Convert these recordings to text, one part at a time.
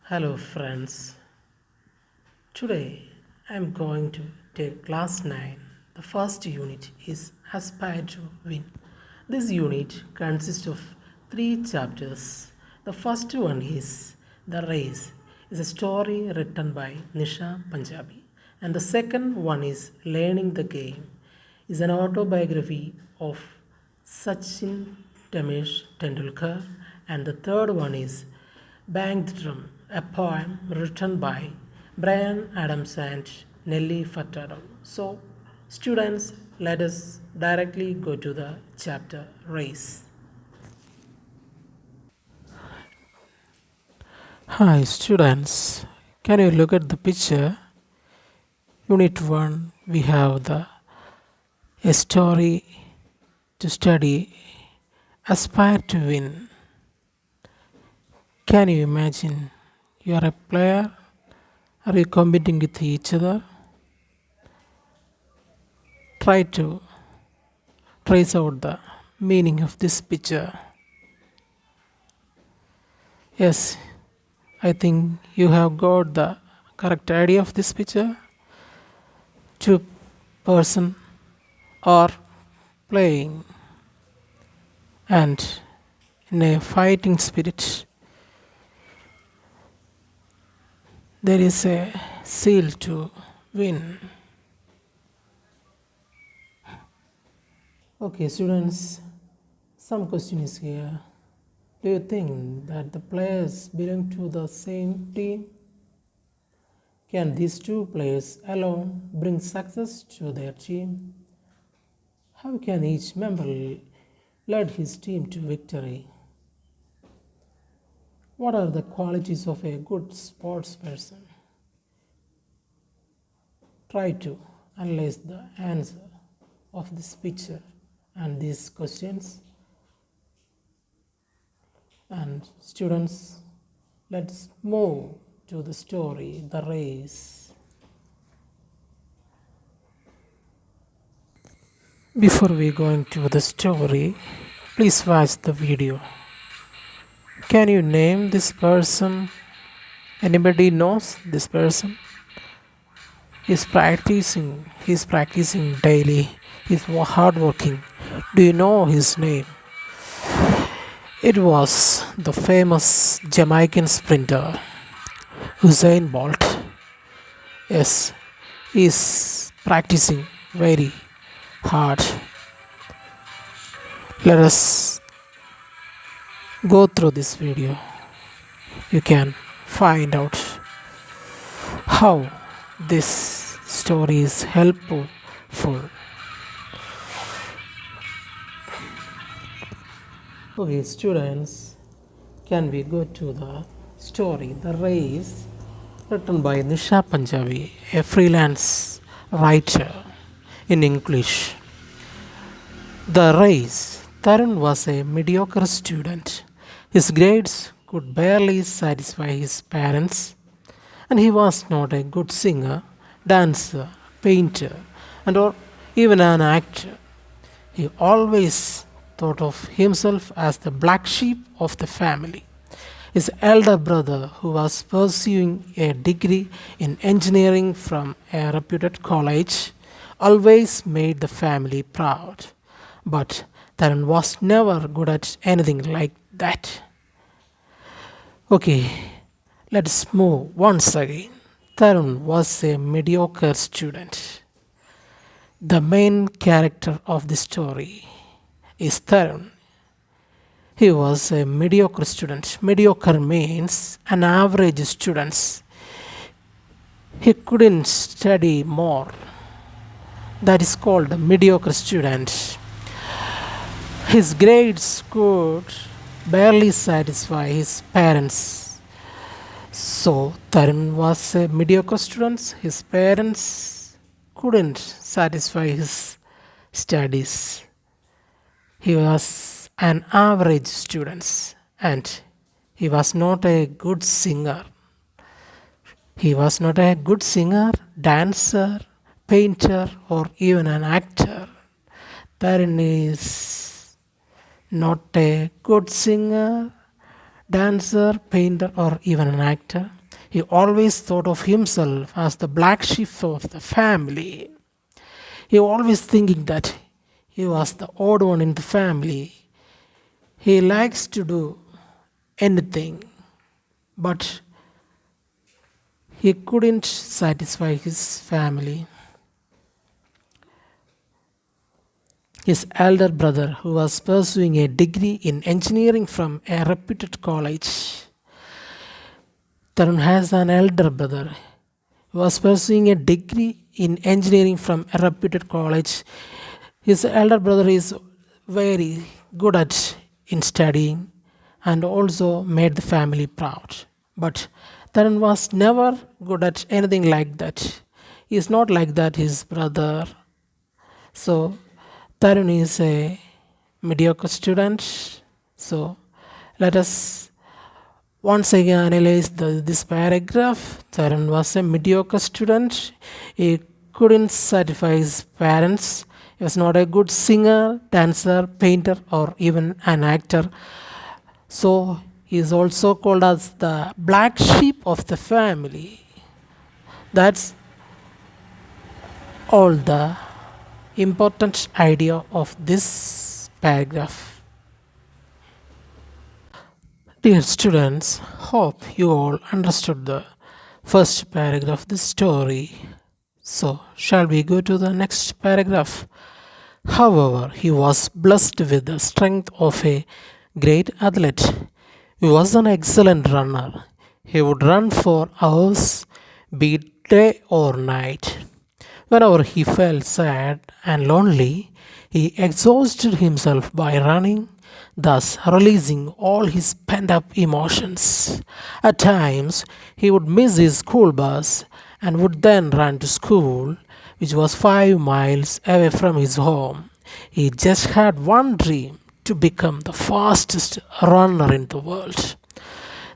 Hello, friends. Today I am going to take class 9. The first unit is Aspire to Win. This unit consists of three chapters. The first one is The Race, is a story written by Nisha Punjabi. And the second one is Learning the Game, is an autobiography of Sachin Tendulkar. And the third one is Banged Drum, a poem written by Brian Adams and Nelly Furtado. So, students, let us directly go to the chapter Race. Hi, students. Can you look at the picture? Unit 1, we have a story to study, Aspire to Win. Can you imagine you are a player? Are you competing with each other? Try to trace out the meaning of this picture. Yes, I think you have got the correct idea of this picture. Two person are playing and in a fighting spirit there is a seal to win. Okay, students, some question is here. Do you think that the players belong to the same team? Can these two players alone bring success to their team? How can each member lead his team to victory? What are the qualities of a good sports person? Try to analyze the answer of this picture and these questions. And students, let's move to the story, The Race. Before we go into the story, please watch the video. Can you name this person? Anybody knows this person? He's practicing daily. He's hardworking. Do you know his name? It was the famous Jamaican sprinter Usain Bolt. Yes, he's practicing very hard. Let us go through this video. You can find out how this story is helpful. Okay, students, can we go to the story, The Race, written by Nisha Punjabi, a freelance writer in English. The Race. Tarun was a mediocre student. His grades could barely satisfy his parents, and he was not a good singer, dancer, painter, and or even an actor. He always thought of himself as the black sheep of the family. His elder brother, who was pursuing a degree in engineering from a reputed college, always made the family proud. But Tarun was never good at anything like that. Okay, let's move once again. Tarun was a mediocre student. The main character of the story is Tarun. He was a mediocre student. Mediocre means an average student. He couldn't study more. That is called a mediocre student. His grades could barely satisfy his parents. So Tarun was a mediocre student. His parents couldn't satisfy his studies. He was an average student and he was not a good singer. He was not a good singer, dancer, painter, or even an actor. Tarun is not a good singer, dancer, painter, or even an actor. He always thought of himself as the black sheep of the family. He always thinking that he was the odd one in the family. He likes to do anything, but he couldn't satisfy his family. His elder brother, who was pursuing a degree in engineering from a reputed college. Tarun has an elder brother who was pursuing a degree in engineering from a reputed college. His elder brother is very good at in studying and also made the family proud. But Tarun was never good at anything like that. He is not like that, his brother. So Tarun is a mediocre student. So let us once again analyze this paragraph. Tarun was a mediocre student. He couldn't satisfy his parents. He was not a good singer, dancer, painter, or even an actor. So he is also called as the black sheep of the family. That's all the important idea of this paragraph. Dear students, hope you all understood the first paragraph of the story. So, shall we go to the next paragraph? However, he was blessed with the strength of a great athlete. He was an excellent runner. He would run for hours, be it day or night. Whenever he felt sad and lonely, he exhausted himself by running, thus releasing all his pent up emotions. At times, he would miss his school bus and would then run to school, which was 5 miles away from his home. He just had one dream to become the fastest runner in the world.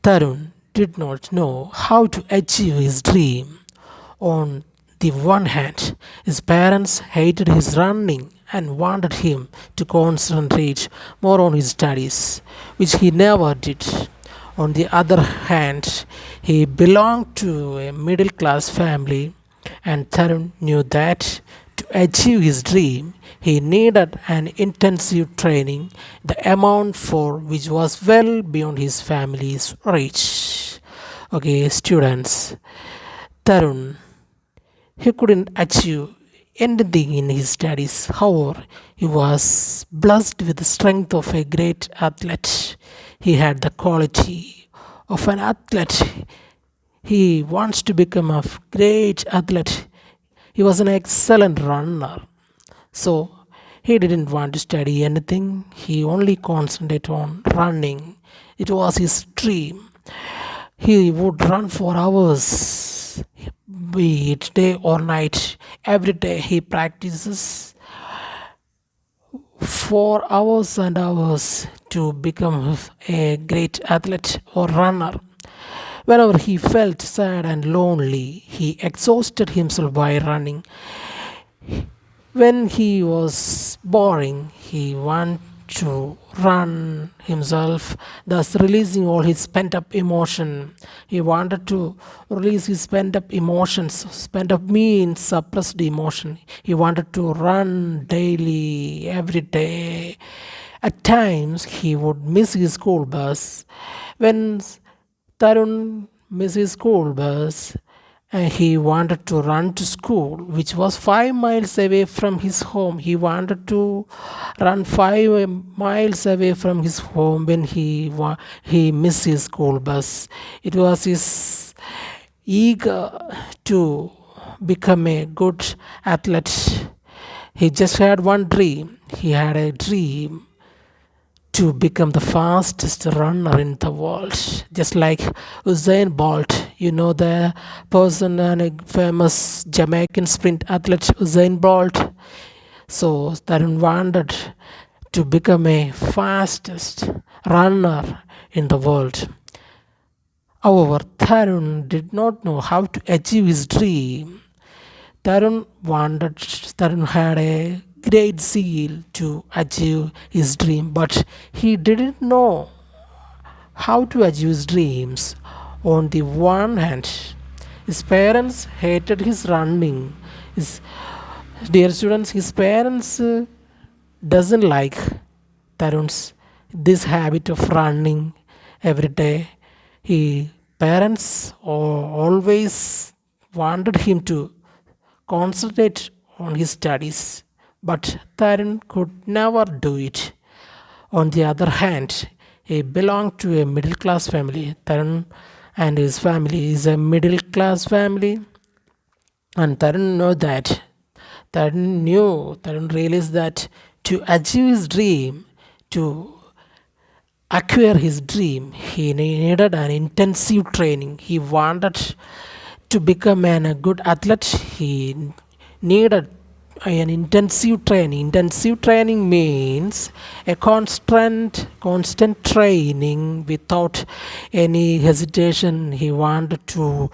Tarun did not know how to achieve his dream. On the one hand, his parents hated his running and wanted him to concentrate more on his studies, which he never did. On the other hand, he belonged to a middle class family, and Tarun knew that to achieve his dream, he needed an intensive training, the amount for which was well beyond his family's reach. Okay, students, Tarun, he couldn't achieve anything in his studies. However, he was blessed with the strength of a great athlete. He had the quality of an athlete. He wants to become a great athlete. He was an excellent runner. So he didn't want to study anything. He only concentrated on running. It was his dream. He would run for hours, be it day or night. Every day he practices for hours and hours to become a great athlete or runner. Whenever he felt sad and lonely, he exhausted himself by running. When he was boring, he wanted to run himself, thus releasing all his pent up emotion. He wanted to release his pent up emotions. Pent up means suppressed emotion. He wanted to run daily, every day. At times, he would miss his school bus. When Tarun missed his school bus, and he wanted to run to school, which was 5 miles away from his home. He wanted to run 5 miles away from his home when he missed his school bus. It was his eager to become a good athlete. He just had one dream. He had a dream to become the fastest runner in the world, just like Usain Bolt. You know the person and a famous Jamaican sprint athlete Usain Bolt. So Tarun wanted to become a fastest runner in the world. However, Tarun did not know how to achieve his dream. Tarun had a great zeal to achieve his dream, but he didn't know how to achieve his dreams. On the one hand, his parents hated his running. His dear students, his parents doesn't like Tarun's this habit of running every day. He parents always wanted him to concentrate on his studies, but Tarun could never do it. On the other hand, he belonged to a middle class family. Tarun and his family is a middle class family, and Tarun realized that to achieve his dream, to acquire his dream, he needed an intensive training. He wanted to become a good athlete. He needed an intensive training. Intensive training means a constant training without any hesitation. He wanted to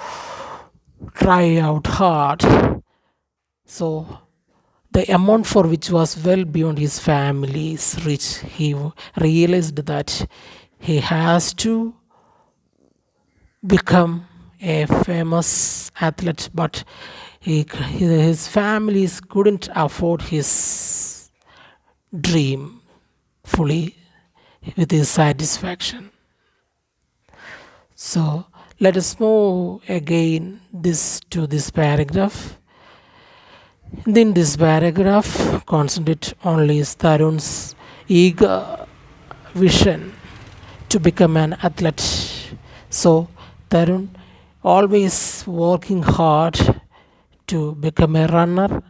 try out hard. So the amount for which was well beyond his family's reach, he realized that he has to become a famous athlete, but his families couldn't afford his dream fully with his satisfaction. So let us move again this paragraph. In this paragraph, concentrate only Tarun's eager vision to become an athlete. So Tarun always working hard to become a runner.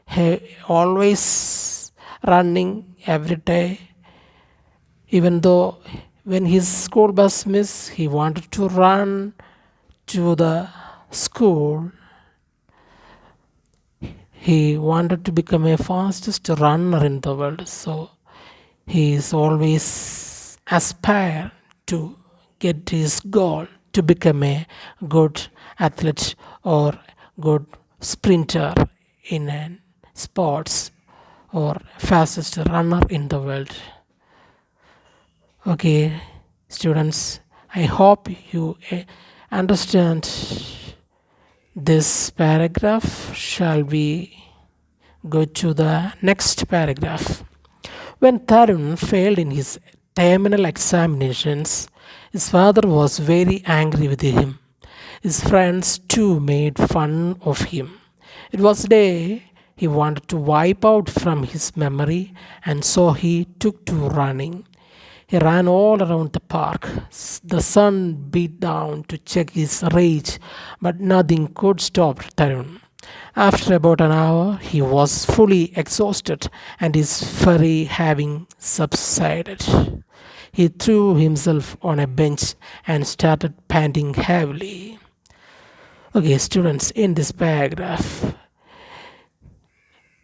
He always running every day. Even though when his school bus missed, he wanted to run to the school. He wanted to become a fastest runner in the world. So he is always aspire to get his goal to become a good athlete or good sprinter in sports or fastest runner in the world. Okay, students, I hope you understand this paragraph. Shall we go to the next paragraph? When Tarun failed in his terminal examinations, his father was very angry with him. His friends too made fun of him. It was a day he wanted to wipe out from his memory, and so he took to running. He ran all around the park. The sun beat down to check his rage, but nothing could stop Tarun. After about an hour, he was fully exhausted and his fury having subsided. He threw himself on a bench and started panting heavily. Okay, students, in this paragraph,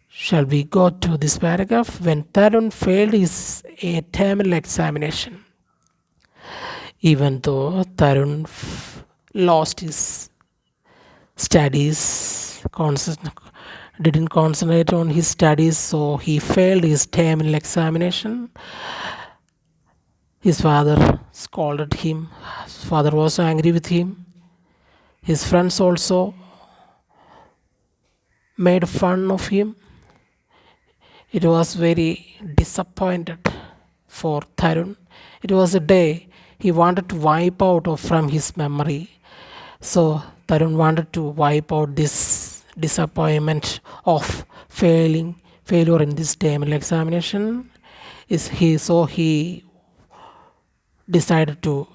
shall we go to this paragraph? When Tarun failed his terminal examination, even though Tarun lost his studies, didn't concentrate on his studies, so he failed his terminal examination. His father scolded him. His father was angry with him. His friends also made fun of him. It was very disappointed for Tarun. It was a day he wanted to wipe out from his memory. So Tarun wanted to wipe out this disappointment of failure in this terminal examination. He decided to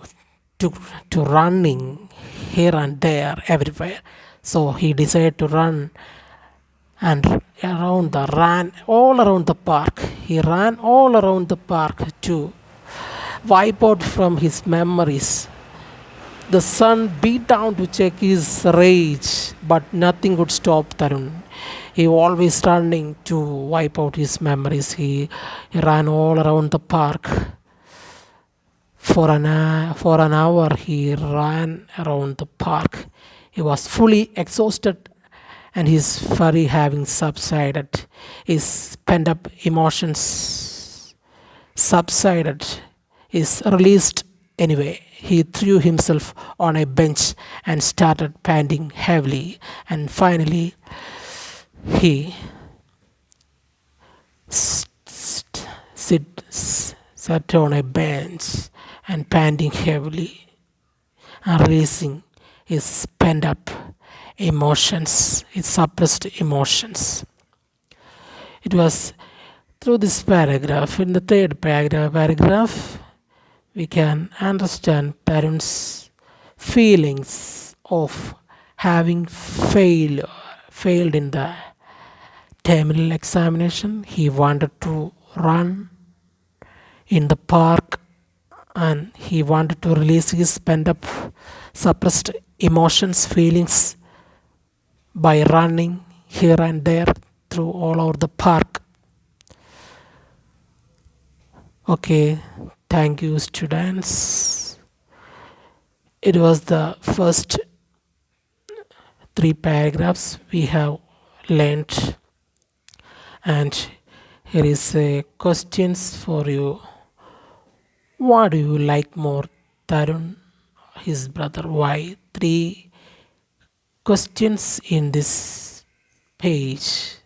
running here and there everywhere. So he decided to run and ran all around the park. He ran all around the park to wipe out from his memories. The sun beat down to check his rage, but nothing could stop Tarun. He always running to wipe out his memories. He ran all around the park. For an hour, he ran around the park. He was fully exhausted and his fury having subsided. His pent up emotions subsided, is released Anyway, he threw himself on a bench and started panting heavily. And finally, he sat on a bench and panting heavily and releasing his pent up emotions, his suppressed emotions. It was through this paragraph, in the third paragraph, we can understand Tarun's feelings of having failed in the terminal examination. He wanted to run in the park and he wanted to release his pent up suppressed emotions, feelings by running here and there through all over the park. Okay, thank you, students. It was the first 3 paragraphs we have learned, and here is a questions for you. What do you like more, Tarun, his brother? Why? 3 questions in this page.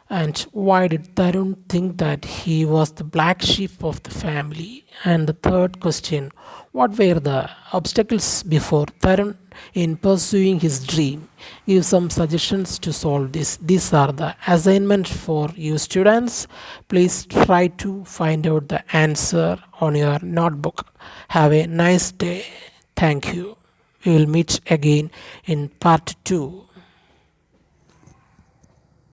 And why did Tarun think that he was the black sheep of the family? And the third question, what were the obstacles before Tarun in pursuing his dream? Give some suggestions to solve this. These are the assignment for you students. Please try to find out the answer on your notebook. Have a nice day. Thank you. We will meet again in part 2.